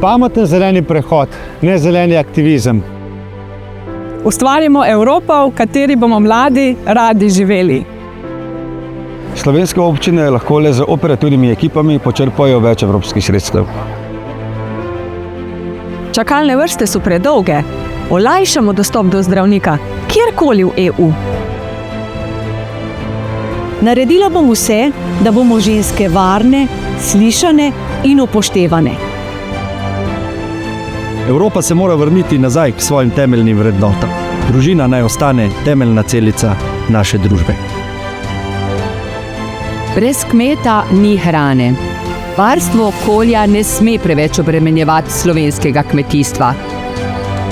Pameten zeleni prehod, ne zeleni aktivizem. Ustvarimo Evropo, v kateri bomo mladi radi živeli. Slovenske občine lahko le z operativnimi ekipami počrpajo več evropskih sredstev. Čakalne vrste so predolge. Olajšamo dostop do zdravnika, kjerkoli v EU. Naredila bom vse, da bomo ženske varne, slišane in upoštevane. Evropa se mora vrniti nazaj k svojim temeljnim vrednotam. Družina naj ostane temeljna celica naše družbe. Brez kmeta ni hrane. Varstvo okolja ne sme preveč obremenjevati slovenskega kmetijstva.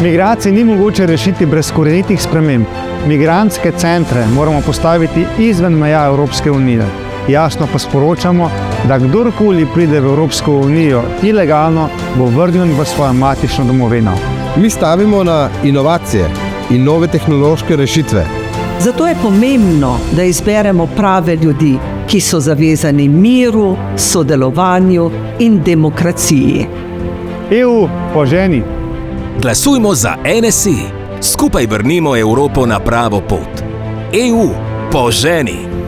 Migracij ni mogoče rešiti brez korenitih sprememb. Migrantske centre moramo postaviti izven meja Evropske unije. Jasno pa sporočamo, da kdorkoli pride v Evropsko unijo ilegalno, bo vrnjen v svojo matično domovino. Mi stavimo na inovacije in nove tehnološke rešitve. Zato je pomembno, da izberemo prave ljudi, ki so zavezani miru, sodelovanju in demokraciji. EU, poženi! Glasujmo za NSI. Skupaj vrnimo Evropo na pravo pot. EU, poženi!